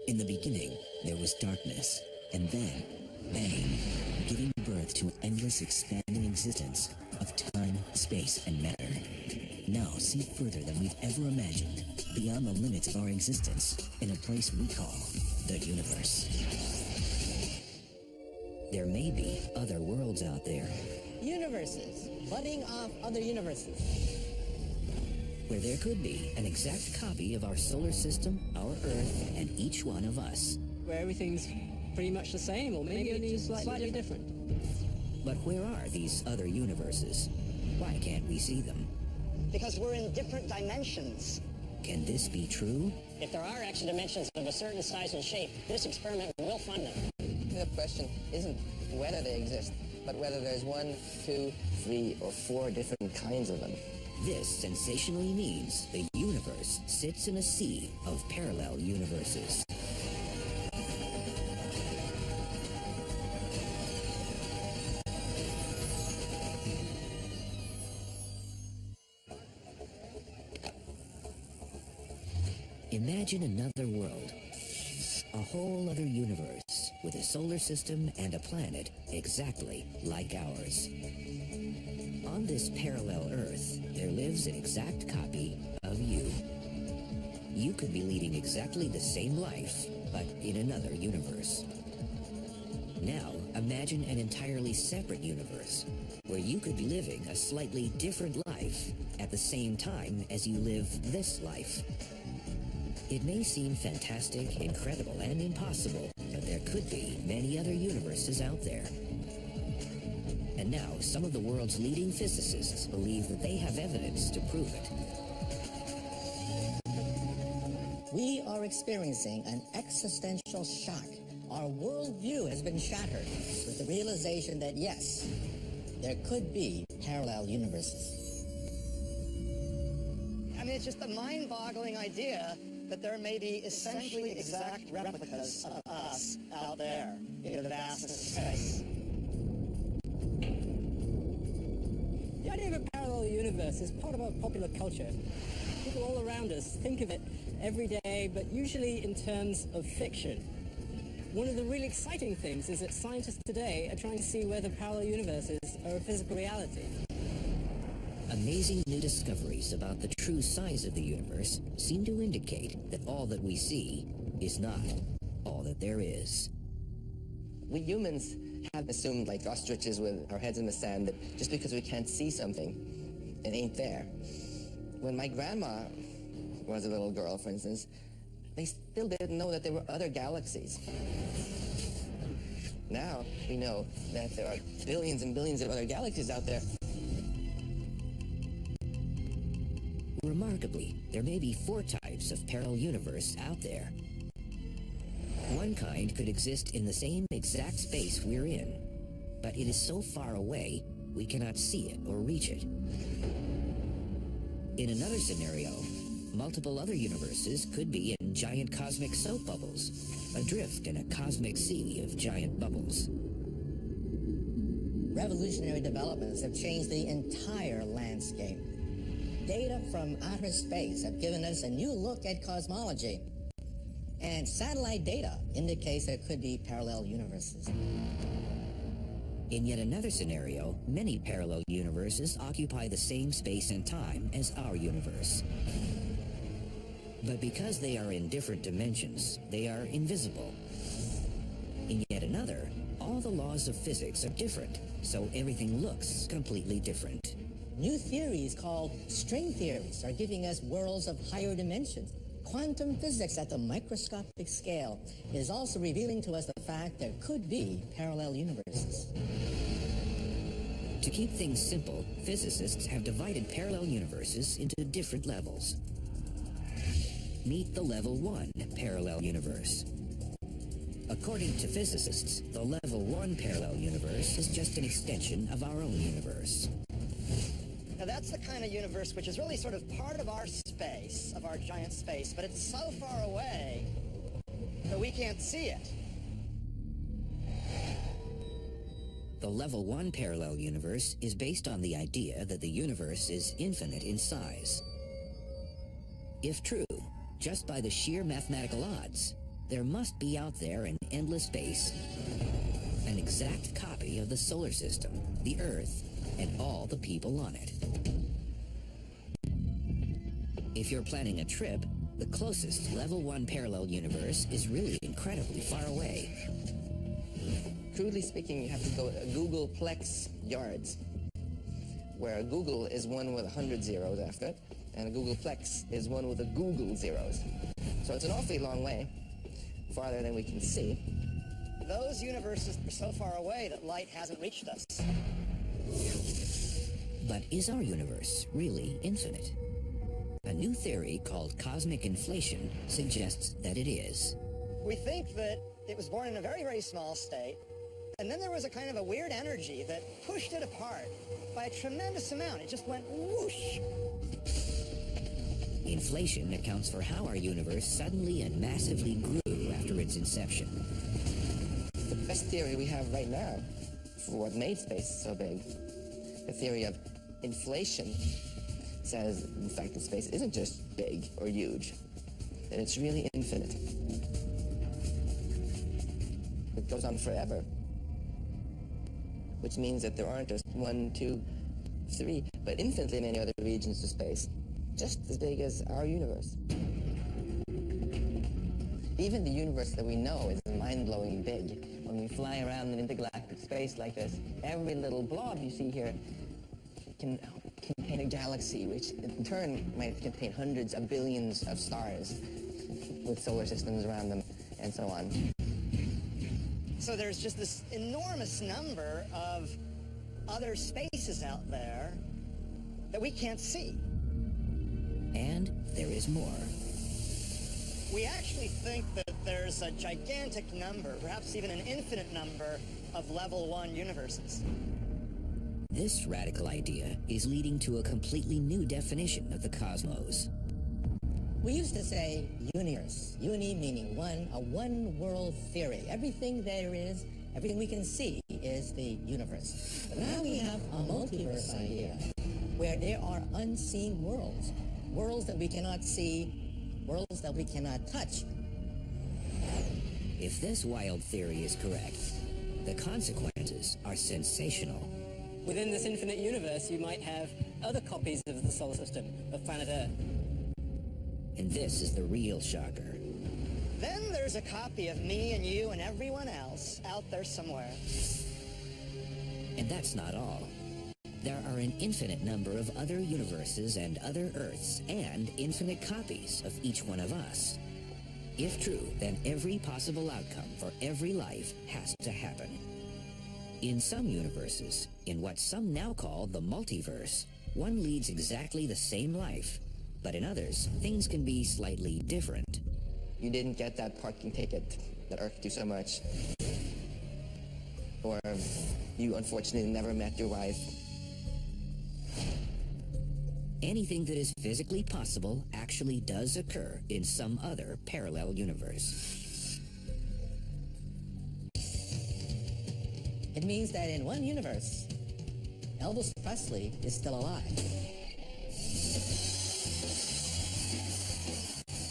In the beginning, there was darkness, and then, bang, giving birth to an endless expanding existence of time, space, and matter. Now see further than we've ever imagined, beyond the limits of our existence, in a place we call the universe. There may be other worlds out there. Universes, budding off other universes. Where there could be an exact copy of our solar system, our Earth, and each one of us. Where everything's pretty much the same, or maybe only slightly different. But where are these other universes? Why can't we see them? Because we're in different dimensions. Can this be true? If there are extra dimensions of a certain size and shape, this experiment will find them. The question isn't whether they exist, but whether there's 1, 2, 3, or 4 different kinds of them. This sensationally means the universe sits in a sea of parallel universes. Imagine another world, a whole other universe with a solar system and a planet exactly like ours. On this parallel Earth, there lives an exact copy of you. You could be leading exactly the same life, but in another universe. Now, imagine an entirely separate universe, where you could be living a slightly different life at the same time as you live this life. It may seem fantastic, incredible, and impossible, but there could be many other universes out there. And now, some of the world's leading physicists believe that they have evidence to prove it. We are experiencing an existential shock. Our worldview has been shattered with the realization that, yes, there could be parallel universes. I mean, it's just a mind-boggling idea that there may be essentially exact replicas of us out there in the vastness of space. The idea of a parallel universe is part of our popular culture. People all around us think of it every day, but usually in terms of fiction. One of the really exciting things is that scientists today are trying to see whether parallel universes are a physical reality. Amazing new discoveries about the true size of the universe seem to indicate that all that we see is not all that there is. We humans have assumed, like ostriches with our heads in the sand, that just because we can't see something, it ain't there. When my grandma was a little girl, for instance, they still didn't know that there were other galaxies. Now we know that there are billions and billions of other galaxies out there. Remarkably, there may be 4 types of parallel universe out there. One kind could exist in the same exact space we're in, but it is so far away we cannot see it or reach it. In another scenario, multiple other universes could be in giant cosmic soap bubbles, adrift in a cosmic sea of giant bubbles. Revolutionary developments have changed the entire landscape. Data from outer space have given us a new look at cosmology. And satellite data indicates there could be parallel universes. In yet another scenario, many parallel universes occupy the same space and time as our universe. But because they are in different dimensions, they are invisible. In yet another, all the laws of physics are different, so everything looks completely different. New theories called string theories are giving us worlds of higher dimensions. Quantum physics at the microscopic scale is also revealing to us the fact there could be parallel universes. To keep things simple, physicists have divided parallel universes into different levels. Meet the level 1 parallel universe. According to physicists, the level 1 parallel universe is just an extension of our own universe. Now, that's the kind of universe which is really sort of part of our space, of our giant space, but it's so far away that we can't see it. The level 1 parallel universe is based on the idea that the universe is infinite in size. If true, just by the sheer mathematical odds, there must be out there in endless space an exact copy of the solar system, the Earth, and all the people on it. If you're planning a trip, the closest level 1 parallel universe is really incredibly far away. Crudely speaking, you have to go a Googleplex yards, where a Google is one with 100 zeros after it, and a Googleplex is one with a Google zeros. So it's an awfully long way, farther than we can see. Those universes are so far away that light hasn't reached us. But is our universe really infinite? A new theory called cosmic inflation suggests that it is. We think that it was born in a very, very small state, and then there was a kind of a weird energy that pushed it apart by a tremendous amount. It just went whoosh. Inflation accounts for how our universe suddenly and massively grew after its inception. The best theory we have right now for what made space so big, the theory of inflation, says, in fact, that space isn't just big or huge, that it's really infinite. It goes on forever, which means that there aren't just 1, 2, 3, but infinitely many other regions of space, just as big as our universe. Even the universe that we know is mind-blowingly big. When we fly around in intergalactic space like this, every little blob you see here can contain a galaxy, which in turn might contain hundreds of billions of stars with solar systems around them, and so on. So there's just this enormous number of other spaces out there that we can't see. And there is more. We actually think that there's a gigantic number, perhaps even an infinite number, of level 1 universes. This radical idea is leading to a completely new definition of the cosmos. We used to say universe, uni meaning one, a one-world theory. Everything there is, everything we can see is the universe. But now we have a multiverse idea, where there are unseen worlds, worlds that we cannot see, worlds that we cannot touch. If this wild theory is correct, the consequences are sensational. Within this infinite universe, you might have other copies of the solar system, of planet Earth. And this is the real shocker. Then there's a copy of me and you and everyone else out there somewhere. And that's not all. There are an infinite number of other universes and other Earths, and infinite copies of each one of us. If true, then every possible outcome for every life has to happen. In some universes, in what some now call the multiverse, one leads exactly the same life. But in others, things can be slightly different. You didn't get that parking ticket that irked you so much. Or you unfortunately never met your wife. Anything that is physically possible actually does occur in some other parallel universe. It means that in one universe, Elvis Presley is still alive.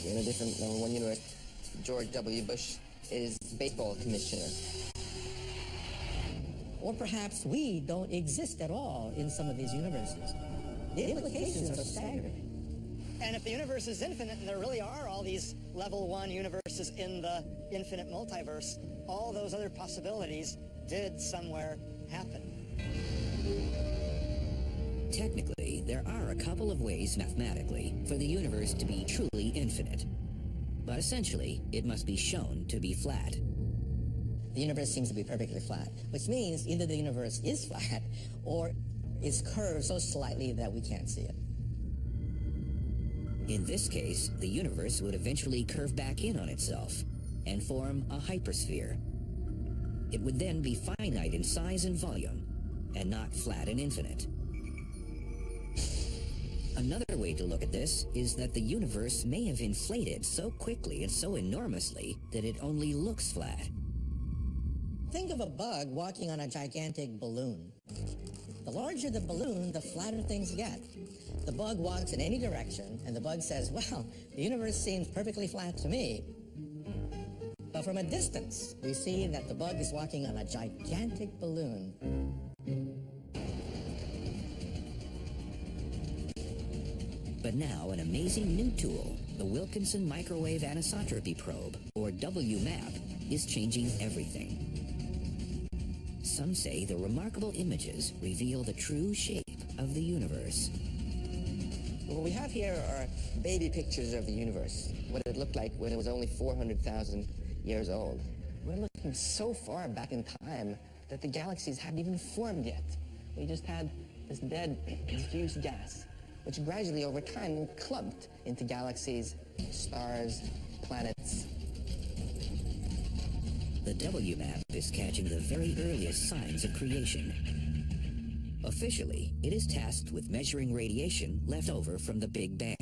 In a different level 1 universe, George W. Bush is baseball commissioner. Or perhaps we don't exist at all in some of these universes. The implications are staggering. And if the universe is infinite, and there really are all these level 1 universes in the infinite multiverse, all those other possibilities did somewhere happen. Technically, there are a couple of ways mathematically for the universe to be truly infinite. But essentially, it must be shown to be flat. The universe seems to be perfectly flat, which means either the universe is flat or it's curved so slightly that we can't see it. In this case, the universe would eventually curve back in on itself and form a hypersphere. It would then be finite in size and volume, and not flat and infinite. Another way to look at this is that the universe may have inflated so quickly and so enormously that it only looks flat. Think of a bug walking on a gigantic balloon. The larger the balloon, the flatter things get. The bug walks in any direction, and the bug says, well, the universe seems perfectly flat to me. But from a distance, we see that the bug is walking on a gigantic balloon. But now an amazing new tool, the Wilkinson Microwave Anisotropy Probe, or WMAP, is changing everything. Some say the remarkable images reveal the true shape of the universe. What we have here are baby pictures of the universe, what it looked like when it was only 400,000 years old. We're looking so far back in time that the galaxies hadn't even formed yet. We just had this dead, diffuse gas, which gradually over time clumped into galaxies, stars, planets. The WMAP is catching the very earliest signs of creation. Officially, it is tasked with measuring radiation left over from the Big Bang.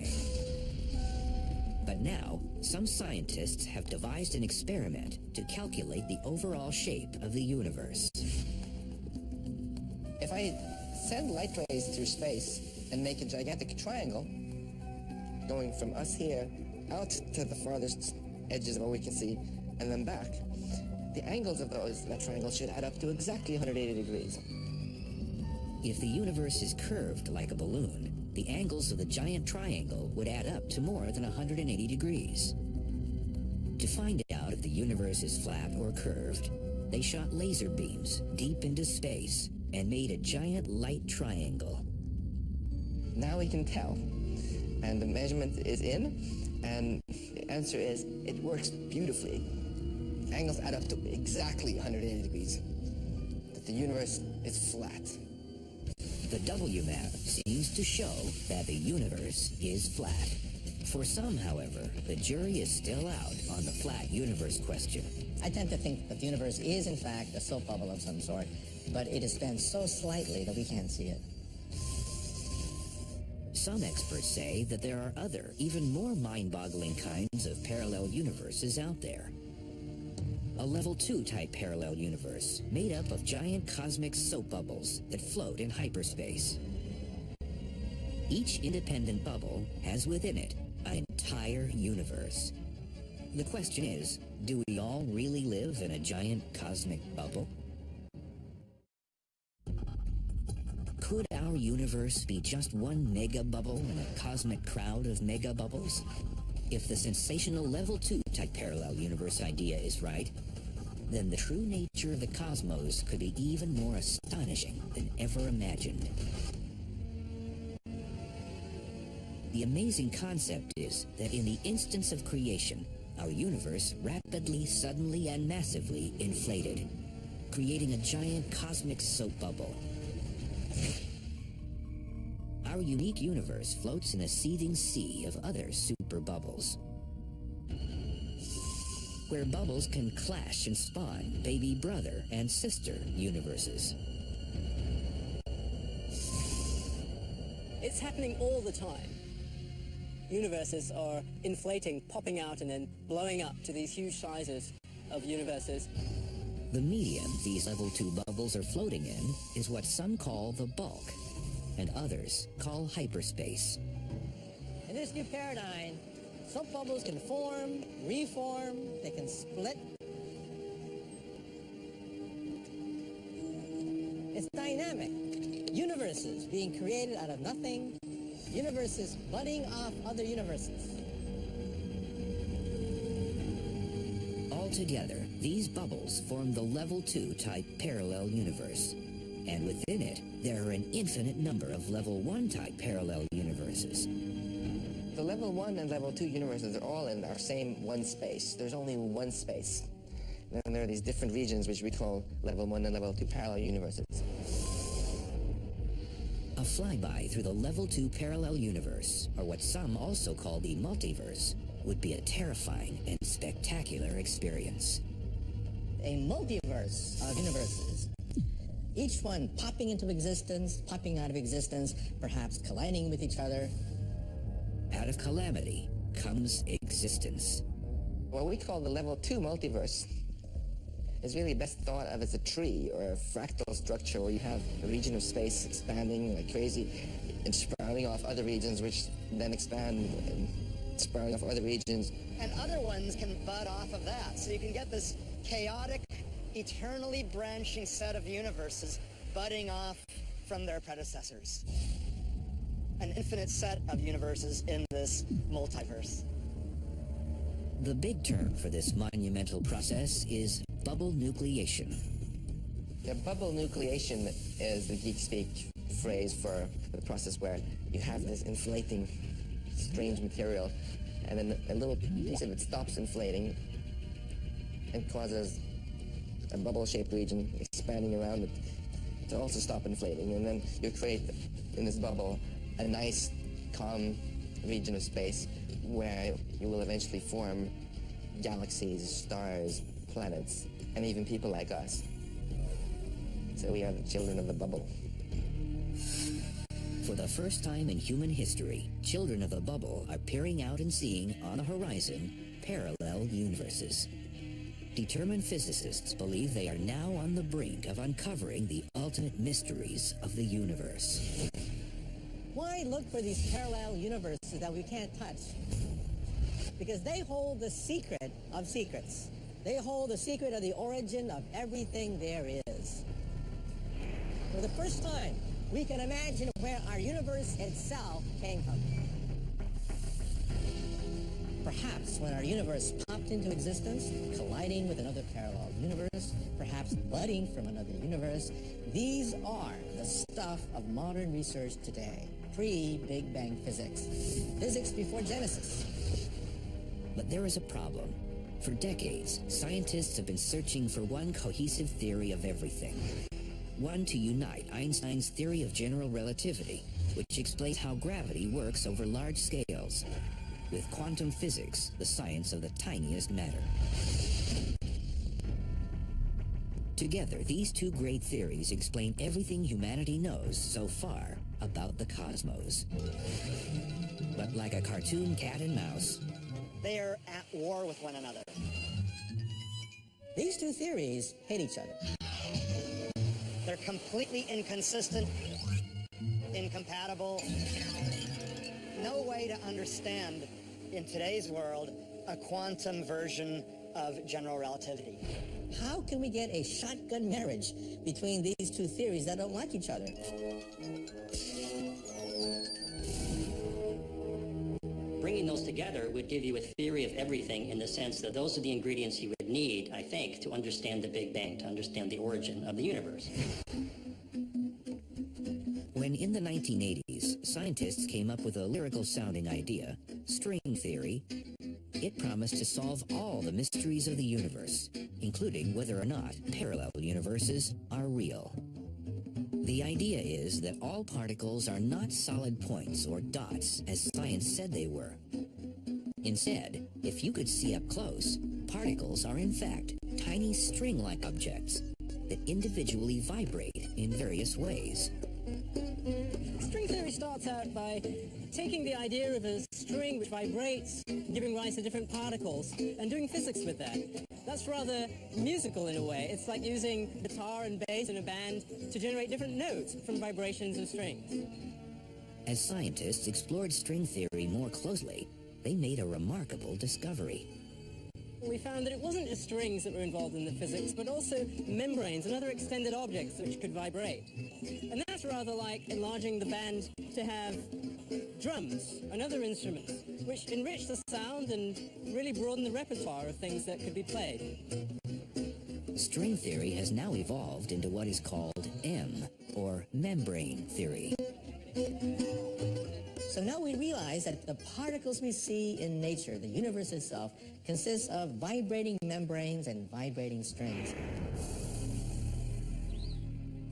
But now, some scientists have devised an experiment to calculate the overall shape of the universe. If I send light rays through space and make a gigantic triangle, going from us here out to the farthest edges of what we can see, and then back, the angles of that triangle should add up to exactly 180 degrees. If the universe is curved like a balloon, the angles of the giant triangle would add up to more than 180 degrees. To find out if the universe is flat or curved, they shot laser beams deep into space and made a giant light triangle. Now we can tell. And the measurement is in, and the answer is it works beautifully. Angles add up to exactly 180 degrees. That the universe is flat. The WMAP seems to show that the universe is flat. For some, however, the jury is still out on the flat universe question. I tend to think that the universe is, in fact, a soap bubble of some sort, but it is bent so slightly that we can't see it. Some experts say that there are other, even more mind-boggling kinds of parallel universes out there. A level 2 type parallel universe made up of giant cosmic soap bubbles that float in hyperspace. Each independent bubble has within it an entire universe. The question is, do we all really live in a giant cosmic bubble? Could our universe be just one mega bubble in a cosmic crowd of mega bubbles? If the sensational level 2 type parallel universe idea is right, then the true nature of the cosmos could be even more astonishing than ever imagined. The amazing concept is that in the instance of creation, our universe rapidly, suddenly, and massively inflated, creating a giant cosmic soap bubble. Our unique universe floats in a seething sea of other super bubbles, where bubbles can clash and spawn baby brother and sister universes. It's happening all the time. Universes are inflating, popping out, and then blowing up to these huge sizes of universes. The medium these level 2 bubbles are floating in is what some call the bulk, and others call hyperspace. In this new paradigm, soap bubbles can form, reform, they can split. It's dynamic. Universes being created out of nothing, universes budding off other universes. Altogether, these bubbles form the level 2 type parallel universe, and within it, there are an infinite number of level 1 type parallel universes. The level 1 and level 2 universes are all in our same one space. There's only one space. And then there are these different regions which we call level 1 and level 2 parallel universes. A flyby through the level 2 parallel universe, or what some also call the multiverse, would be a terrifying and spectacular experience. A multiverse of universes, each one popping into existence, popping out of existence, perhaps colliding with each other. Out of calamity comes existence. What we call the level 2 multiverse is really best thought of as a tree or a fractal structure where you have a region of space expanding like crazy and sprouting off other regions which then expand sprouting off other regions. And other ones can bud off of that. So you can get this chaotic, eternally branching set of universes budding off from their predecessors. An infinite set of universes in this multiverse. The big term for this monumental process is bubble nucleation. Yeah, bubble nucleation is the geek speak phrase for the process where you have this inflating strange material and then a little piece of it stops inflating and causes a bubble-shaped region expanding around it to also stop inflating, and then you create in this bubble a nice calm region of space where you will eventually form galaxies, stars, planets, and even people like us. So we are the children of the bubble. For the first time in human history, children of the bubble are peering out and seeing on the horizon parallel universes. Determined physicists believe they are now on the brink of uncovering the ultimate mysteries of the universe. Why look for these parallel universes that we can't touch? Because they hold the secret of secrets. They hold the secret of the origin of everything there is. For the first time, we can imagine where our universe itself came from. Perhaps when our universe popped into existence, colliding with another parallel universe, perhaps budding from another universe, these are the stuff of modern research today, pre-Big Bang physics. Physics before Genesis. But there is a problem. For decades, scientists have been searching for one cohesive theory of everything. One to unite Einstein's theory of general relativity, which explains how gravity works over large scales, with quantum physics, the science of the tiniest matter. Together, these two great theories explain everything humanity knows so far about the cosmos. But like a cartoon cat and mouse, They are at war with one another. These two theories hate each other. They're completely inconsistent, incompatible. No way to understand, in today's world, a quantum version of general relativity. How can we get a shotgun marriage between these two theories that don't like each other? Bringing those together would give you a theory of everything in the sense that those are the ingredients you would need, I think, to understand the Big Bang, to understand the origin of the universe. when in the 1980s, scientists came up with a lyrical-sounding idea, string theory, it promised to solve all the mysteries of the universe, including whether or not parallel universes are real. The idea is that all particles are not solid points or dots as science said they were. Instead, if you could see up close, particles are in fact tiny string-like objects that individually vibrate in various ways. String theory starts out by taking the idea of a string which vibrates, giving rise to different particles, and doing physics with that. That's rather musical in a way. It's like using guitar and bass in a band to generate different notes from vibrations of strings. As scientists explored string theory more closely, they made a remarkable discovery. We found that it wasn't just strings that were involved in the physics, but also membranes and other extended objects which could vibrate. And that's rather like enlarging the band to have drums and other instruments, which enrich the sound and really broaden the repertoire of things that could be played. String theory has now evolved into what is called M, or membrane theory. So now we realize that the particles we see in nature, the universe itself, consists of vibrating membranes and vibrating strings.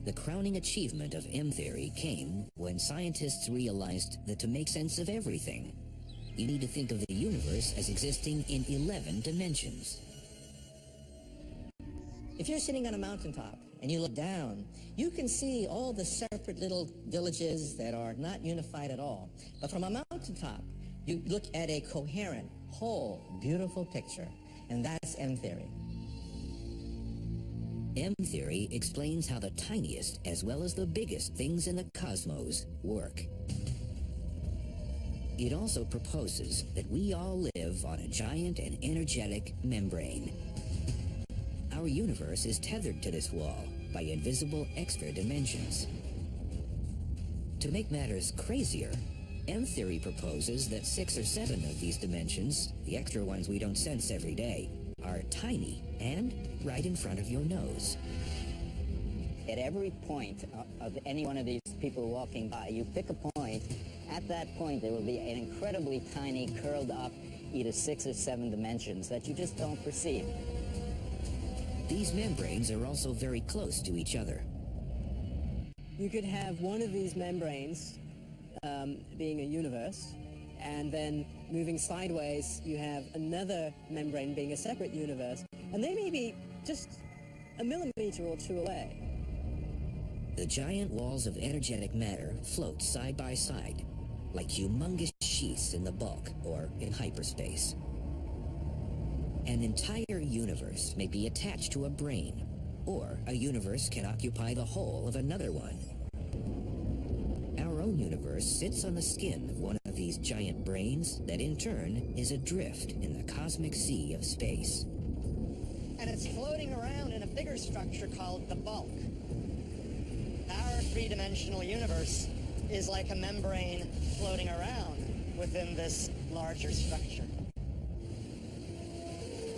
The crowning achievement of M theory came when scientists realized that to make sense of everything, you need to think of the universe as existing in 11 dimensions. If you're sitting on a mountaintop and you look down, you can see all the separate little villages that are not unified at all. But from a mountaintop, you look at a coherent, whole, beautiful picture, and that's M theory. M theory explains how the tiniest as well as the biggest things in the cosmos work. It also proposes that we all live on a giant and energetic membrane. Our universe is tethered to this wall by invisible extra dimensions. To make matters crazier, M-theory proposes that 6 or 7 of these dimensions, the extra ones we don't sense every day, are tiny and right in front of your nose. At every point of any one of these people walking by, you pick a point. At that point, there will be an incredibly tiny, curled up, either 6 or 7 dimensions that you just don't perceive. These membranes are also very close to each other. You could have one of these membranes being a universe, and then moving sideways, you have another membrane being a separate universe, and they may be just a millimeter or 2 away. The giant walls of energetic matter float side by side, like humongous sheaths in the bulk or in hyperspace. An entire universe may be attached to a brain, or a universe can occupy the whole of another one. Our own universe sits on the skin of one of these giant brains that in turn is adrift in the cosmic sea of space. And it's floating around in a bigger structure called the bulk. Our three-dimensional universe is like a membrane floating around within this larger structure.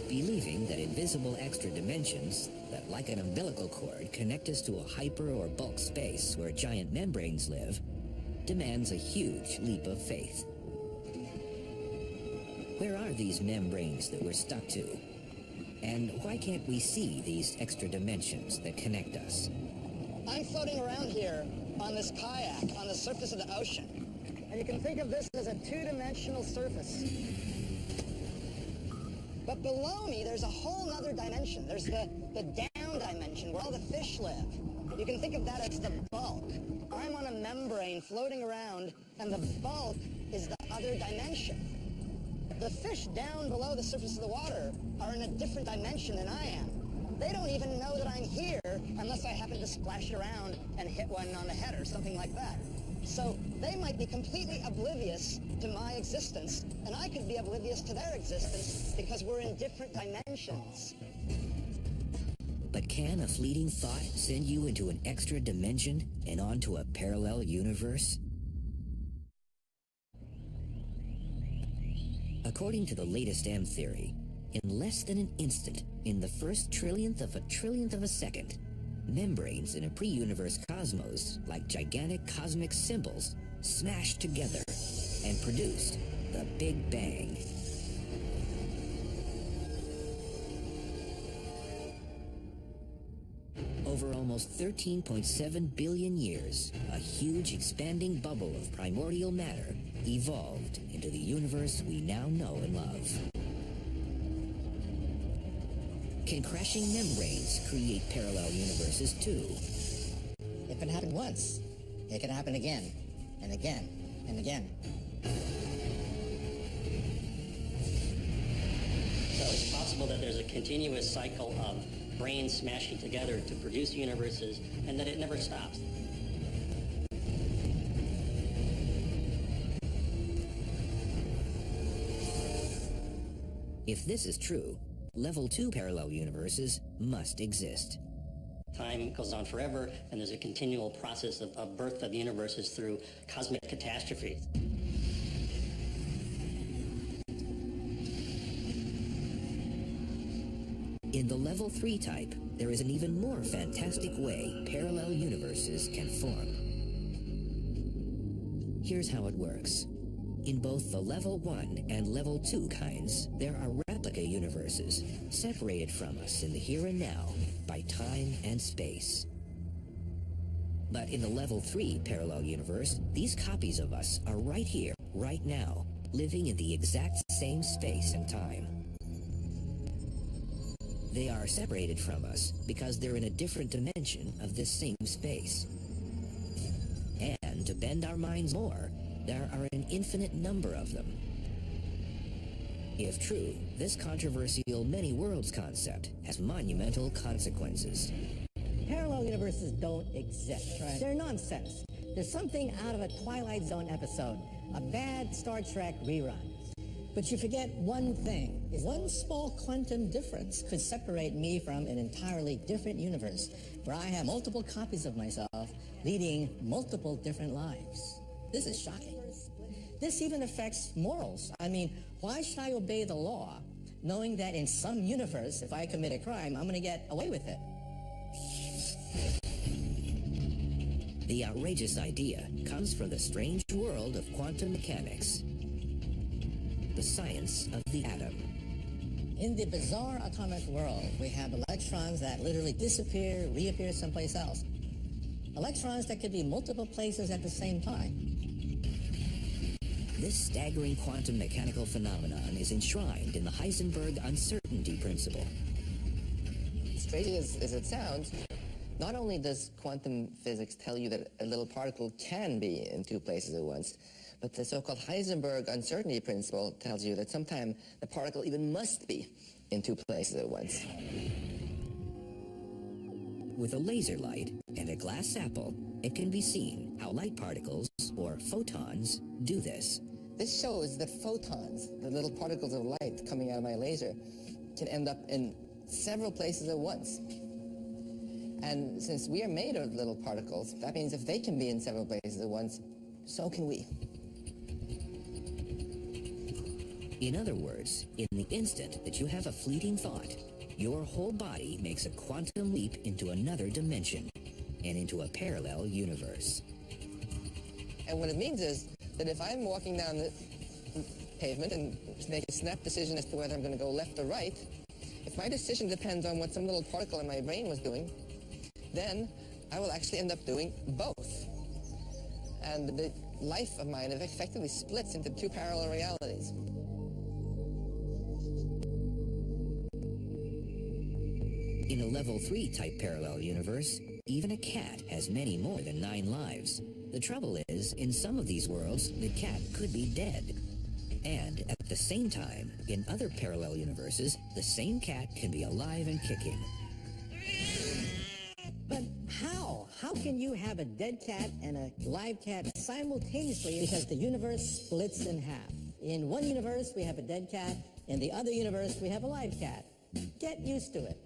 Believing that invisible extra dimensions that, like an umbilical cord, connect us to a hyper or bulk space where giant membranes live, demands a huge leap of faith. Where are these membranes that we're stuck to? And why can't we see these extra dimensions that connect us? I'm floating around here on this kayak on the surface of the ocean. And you can think of this as a two-dimensional surface. But below me, there's a whole other dimension. There's the down dimension where all the fish live. You can think of that as the bulk. I'm on a membrane floating around, and the bulk is the other dimension. The fish down below the surface of the water are in a different dimension than I am. They don't even know that I'm here unless I happen to splash around and hit one on the head or something like that. So they might be completely oblivious to my existence, and I could be oblivious to their existence because we're in different dimensions. But can a fleeting thought send you into an extra dimension and onto a parallel universe? According to the latest M theory, in less than an instant, in the first trillionth of a second, membranes in a pre-universe cosmos, like gigantic cosmic symbols, smashed together and produced the Big Bang. Over almost 13.7 billion years, a huge expanding bubble of primordial matter evolved into the universe we now know and love. Can crashing membranes create parallel universes too? If it happened once, it can happen again, and again, and again. So it's possible that there's a continuous cycle of brains smashing together to produce universes, and that it never stops. If this is true, Level 2 parallel universes must exist. Time goes on forever, and there's a continual process of birth of universes through cosmic catastrophes. In the Level 3 type, there is an even more fantastic way parallel universes can form. Here's how it works. In both the Level 1 and Level 2 kinds, there are replica universes separated from us in the here and now by time and space. But in the Level 3 parallel universe, these copies of us are right here, right now, living in the exact same space and time. They are separated from us because they're in a different dimension of this same space. And to bend our minds more, there are an infinite number of them. If true, this controversial many worlds concept has monumental consequences. Parallel universes don't exist. Right. They're nonsense. There's something out of a Twilight Zone episode, a bad Star Trek rerun. But you forget one thing. One small quantum difference could separate me from an entirely different universe where I have multiple copies of myself leading multiple different lives. This is shocking. This even affects morals. I mean, why should I obey the law knowing that in some universe, if I commit a crime, I'm going to get away with it? The outrageous idea comes from the strange world of quantum mechanics, the science of the atom. In the bizarre atomic world, we have electrons that literally disappear, reappear someplace else. Electrons that could be multiple places at the same time. This staggering quantum mechanical phenomenon is enshrined in the Heisenberg uncertainty principle. Strange as it sounds, not only does quantum physics tell you that a little particle can be in two places at once, but the so-called Heisenberg uncertainty principle tells you that sometimes the particle even must be in two places at once. With a laser light and a glass sample, it can be seen how light particles, or photons, do this. This shows that photons, the little particles of light coming out of my laser, can end up in several places at once. And since we are made of little particles, that means if they can be in several places at once, so can we. In other words, in the instant that you have a fleeting thought, your whole body makes a quantum leap into another dimension and into a parallel universe. And what it means is that if I'm walking down the pavement and make a snap decision as to whether I'm going to go left or right, if my decision depends on what some little particle in my brain was doing, then I will actually end up doing both. And the life of mine effectively splits into two parallel realities. In a level 3 type parallel universe, even a cat has many more than 9 lives. The trouble is, in some of these worlds, the cat could be dead. And at the same time, in other parallel universes, the same cat can be alive and kicking. But how? How can you have a dead cat and a live cat simultaneously? Because the universe splits in half. In one universe, we have a dead cat. In the other universe, we have a live cat. Get used to it.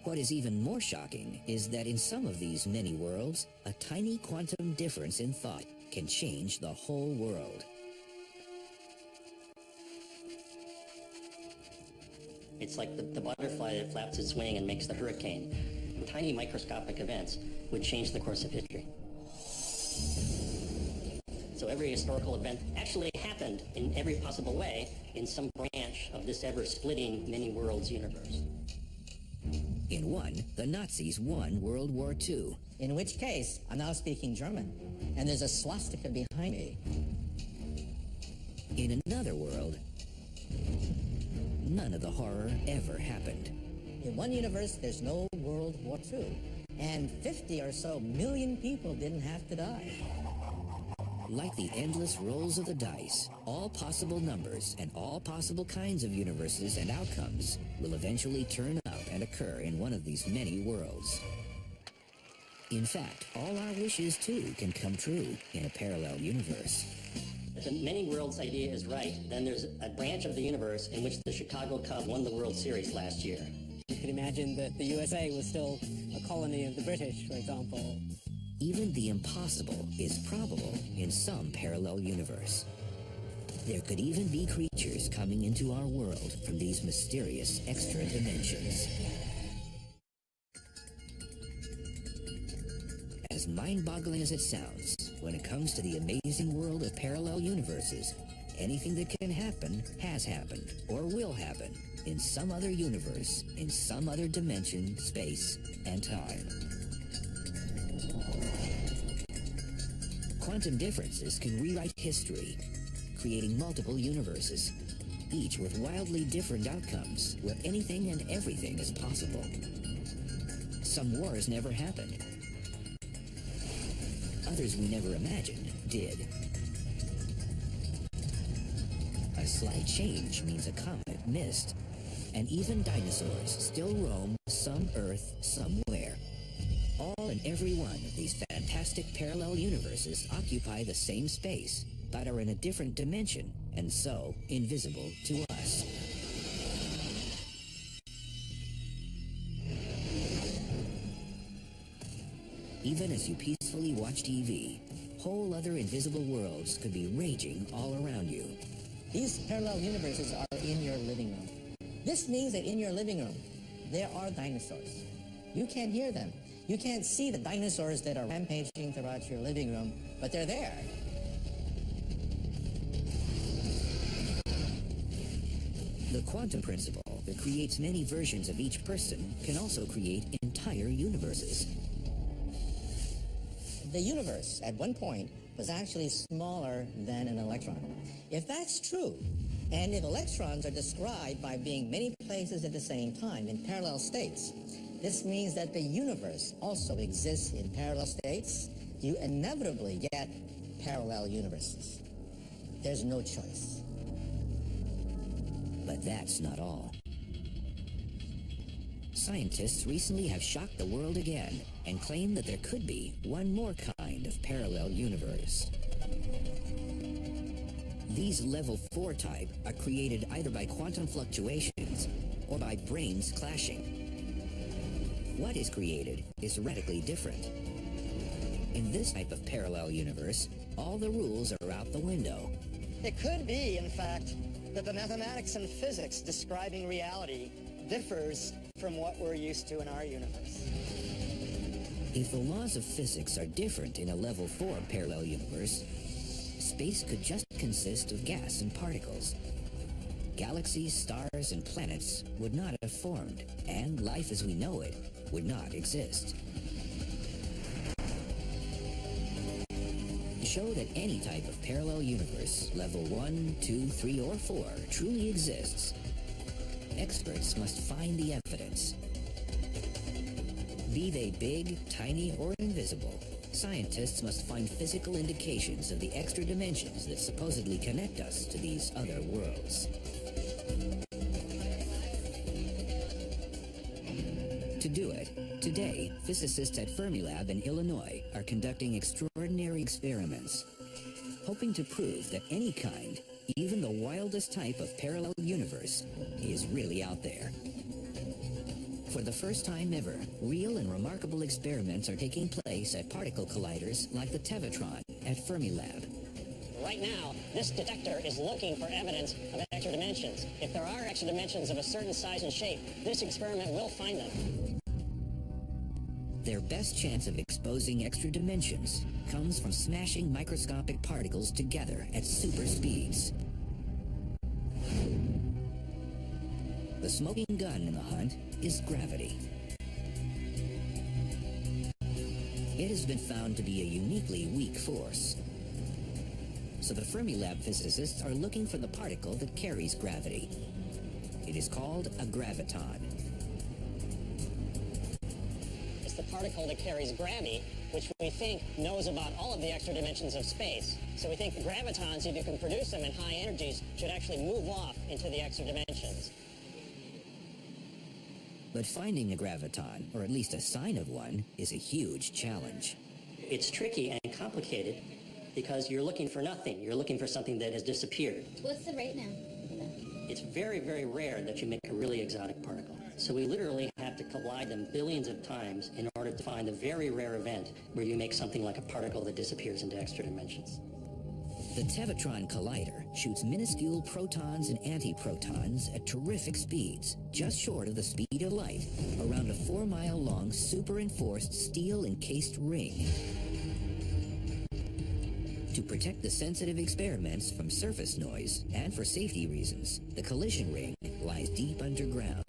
What is even more shocking is that in some of these many worlds, a tiny quantum difference in thought can change the whole world. It's like the butterfly that flaps its wing and makes the hurricane. Tiny microscopic events would change the course of history. So every historical event actually happened in every possible way in some branch of this ever-splitting many worlds universe. In one, the Nazis won World War II. In which case, I'm now speaking German, and there's a swastika behind me. In another world, none of the horror ever happened. In one universe, there's no World War II, and 50 or so million people didn't have to die. Like the endless rolls of the dice, all possible numbers and all possible kinds of universes and outcomes will eventually turn up and occur in one of these many worlds. In fact, all our wishes, too, can come true in a parallel universe. If the many worlds idea is right, then there's a branch of the universe in which the Chicago Cubs won the World Series last year. You could imagine that the USA was still a colony of the British, for example. Even the impossible is probable in some parallel universe. There could even be creatures coming into our world from these mysterious extra dimensions. As mind-boggling as it sounds, when it comes to the amazing world of parallel universes, anything that can happen has happened or will happen in some other universe, in some other dimension, space, and time. Quantum differences can rewrite history, creating multiple universes, each with wildly different outcomes, where anything and everything is possible. Some wars never happened. Others we never imagined did. A slight change means a comet missed, and even dinosaurs still roam some Earth somewhere. All and every one of these fantastic parallel universes occupy the same space, but are in a different dimension, and so invisible to us. Even as you peacefully watch TV, whole other invisible worlds could be raging all around you. These parallel universes are in your living room. This means that in your living room, there are dinosaurs. You can't hear them. You can't see the dinosaurs that are rampaging throughout your living room, but they're there. The quantum principle that creates many versions of each person can also create entire universes. The universe, at one point, was actually smaller than an electron. If that's true, and if electrons are described by being many places at the same time in parallel states, this means that the universe also exists in parallel states. You inevitably get parallel universes. There's no choice. But that's not all. Scientists recently have shocked the world again and claim that there could be one more kind of parallel universe. These level 4 type are created either by quantum fluctuations or by branes clashing. What is created is radically different. In this type of parallel universe, all the rules are out the window. It could be, in fact, that the mathematics and physics describing reality differs from what we're used to in our universe. If the laws of physics are different in a level 4 parallel universe, space could just consist of gas and particles. Galaxies, stars, and planets would not have formed, and life as we know it would not exist. To show that any type of parallel universe, level 1, 2, 3, or 4, truly exists, experts must find the evidence. Be they big, tiny, or invisible, scientists must find physical indications of the extra dimensions that supposedly connect us to these other worlds. To do it, today, physicists at Fermilab in Illinois are conducting extraordinary experiments, hoping to prove that any kind, even the wildest type of parallel universe, is really out there. For the first time ever, real and remarkable experiments are taking place at particle colliders like the Tevatron at Fermilab. Right now, this detector is looking for evidence of extra dimensions. If there are extra dimensions of a certain size and shape, this experiment will find them. Their best chance of exposing extra dimensions comes from smashing microscopic particles together at super speeds. The smoking gun in the hunt is gravity. It has been found to be a uniquely weak force. So the Fermilab physicists are looking for the particle that carries gravity. It is called a graviton. It's the particle that carries gravity, which we think knows about all of the extra dimensions of space. So we think the gravitons, if you can produce them in high energies, should actually move off into the extra dimensions. But finding a graviton, or at least a sign of one, is a huge challenge. It's tricky and complicated because you're looking for nothing. You're looking for something that has disappeared. What's the rate now? It's very, very rare that you make a really exotic particle. So we literally have to collide them billions of times in order to find a very rare event where you make something like a particle that disappears into extra dimensions. The Tevatron Collider shoots minuscule protons and antiprotons at terrific speeds, just short of the speed of light, around a 4-mile-long super-enforced steel-encased ring. To protect the sensitive experiments from surface noise and for safety reasons, the collision ring lies deep underground.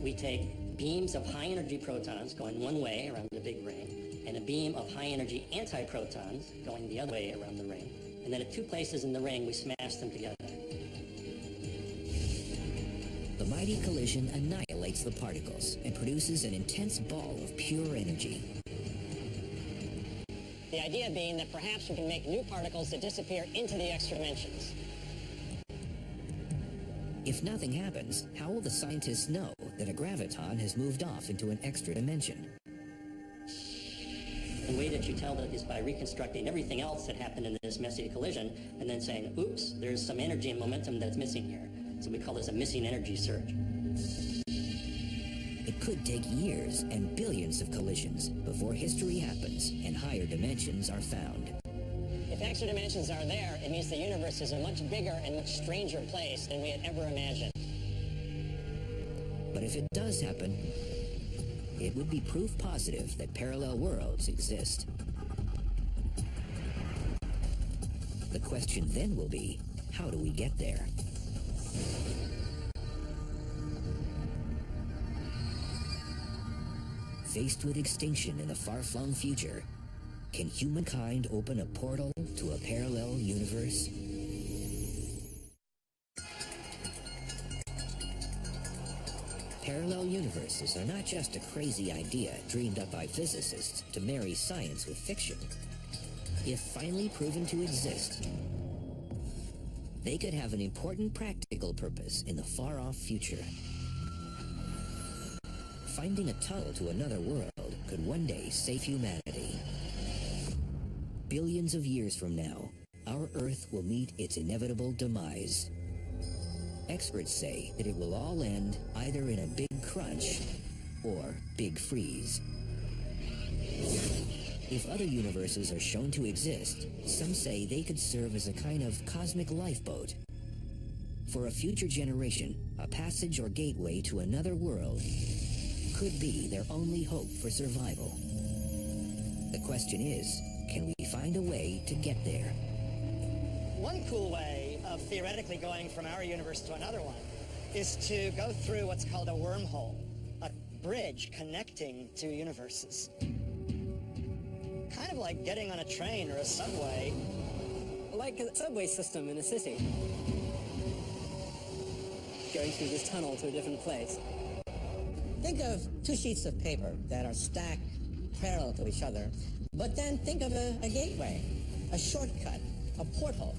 We take beams of high-energy protons going one way around the big ring, and a beam of high-energy antiprotons going the other way around the ring. And then at 2 places in the ring, we smash them together. The mighty collision annihilates the particles and produces an intense ball of pure energy. The idea being that perhaps we can make new particles that disappear into the extra dimensions. If nothing happens, how will the scientists know that a graviton has moved off into an extra dimension? The way that you tell that is by reconstructing everything else that happened in this messy collision and then saying, oops, there's some energy and momentum that's missing here. So we call this a missing energy surge. It could take years and billions of collisions before history happens and higher dimensions are found. If extra dimensions are there, it means the universe is a much bigger and much stranger place than we had ever imagined. But if it does happen, it would be proof positive that parallel worlds exist. The question then will be, how do we get there? Faced with extinction in the far-flung future, can humankind open a portal to a parallel universe? Parallel universes are not just a crazy idea dreamed up by physicists to marry science with fiction. If finally proven to exist, they could have an important practical purpose in the far-off future. Finding a tunnel to another world could one day save humanity. Billions of years from now, our Earth will meet its inevitable demise. Experts say that it will all end either in a big crunch or big freeze. If other universes are shown to exist, some say they could serve as a kind of cosmic lifeboat. For a future generation, a passage or gateway to another world could be their only hope for survival. The question is, can we find a way to get there? One cool way of theoretically going from our universe to another one is to go through what's called a wormhole, a bridge connecting two universes. Kind of like getting on a train or a subway. Like a subway system in a city. Going through this tunnel to a different place. Think of two sheets of paper that are stacked parallel to each other, but then think of a gateway, a shortcut, a portal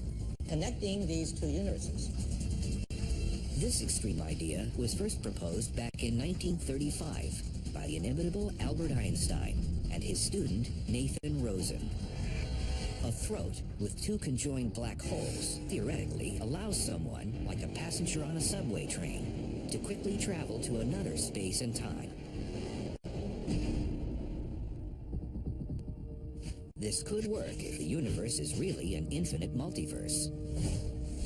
connecting these two universes. This extreme idea was first proposed back in 1935 by the inimitable Albert Einstein and his student Nathan Rosen. A throat with two conjoined black holes theoretically allows someone, like a passenger on a subway train, to quickly travel to another space and time. This could work if the universe is really an infinite multiverse.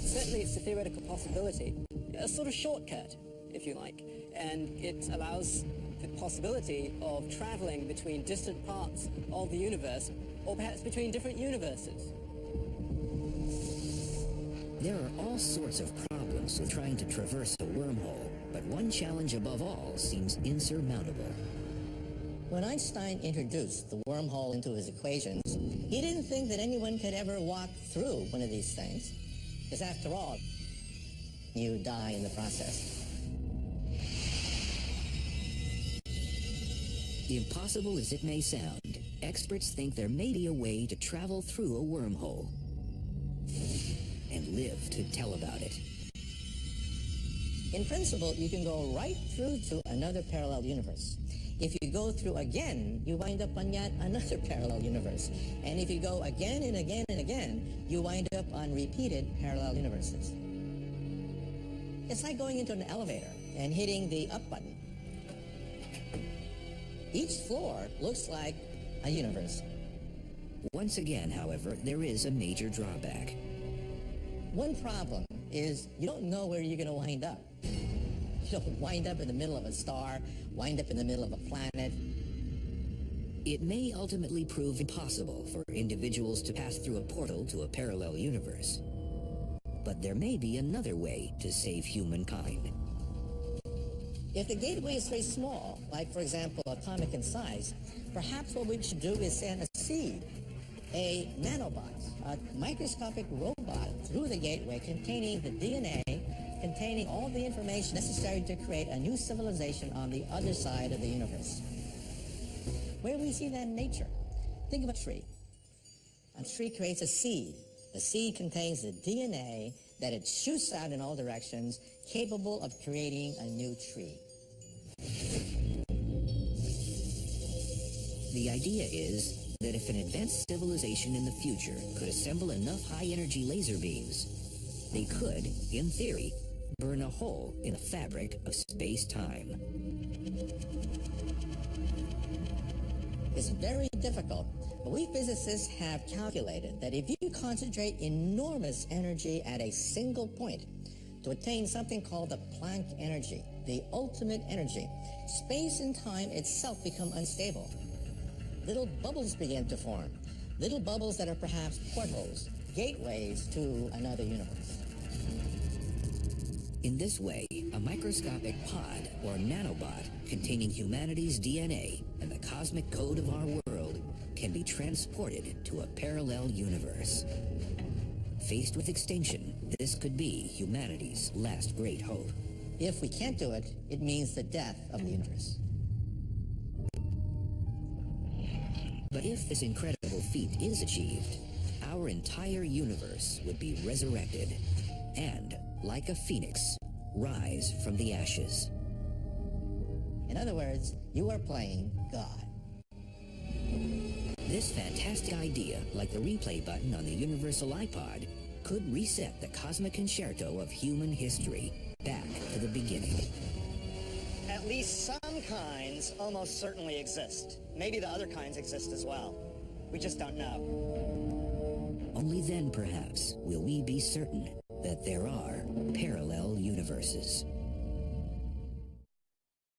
Certainly it's a theoretical possibility. A sort of shortcut, if you like. And it allows the possibility of traveling between distant parts of the universe, or perhaps between different universes. There are all sorts of problems with trying to traverse a wormhole, but one challenge above all seems insurmountable. When Einstein introduced the wormhole into his equations, he didn't think that anyone could ever walk through one of these things, because after all, you die in the process. Impossible as it may sound, experts think there may be a way to travel through a wormhole and live to tell about it. In principle, you can go right through to another parallel universe. If you go through again, you wind up on yet another parallel universe. And if you go again and again and again, you wind up on repeated parallel universes. It's like going into an elevator and hitting the up button. Each floor looks like a universe. Once again, however, there is a major drawback. One problem is you don't know where you're going to wind up. You don't wind up in the middle of a star, wind up in the middle of a planet. It may ultimately prove impossible for individuals to pass through a portal to a parallel universe. But there may be another way to save humankind. If the gateway is very small, like, for example, atomic in size, perhaps what we should do is send a seed, a nanobot, a microscopic robot through the gateway containing the DNA, containing all the information necessary to create a new civilization on the other side of the universe. Where we see that in nature? Think of a tree. A tree creates a seed. The seed contains the DNA that it shoots out in all directions, capable of creating a new tree. The idea is that if an advanced civilization in the future could assemble enough high-energy laser beams, they could, in theory, burn a hole in the fabric of space-time. It's very difficult, but we physicists have calculated that if you concentrate enormous energy at a single point to attain something called the Planck energy, the ultimate energy, space and time itself become unstable. Little bubbles begin to form, little bubbles that are perhaps portals, gateways to another universe. In this way, a microscopic pod or nanobot containing humanity's DNA and the cosmic code of our world can be transported to a parallel universe. Faced with extinction, this could be humanity's last great hope. If we can't do it, it means the death of the universe. But if this incredible feat is achieved, our entire universe would be resurrected and, like a phoenix, rise from the ashes. In other words, you are playing God. This fantastic idea, like the replay button on the Universal iPod, could reset the cosmic concerto of human history back to the beginning. At least some kinds almost certainly exist. Maybe the other kinds exist as well. We just don't know. Only then, perhaps, will we be certain that there are parallel universes.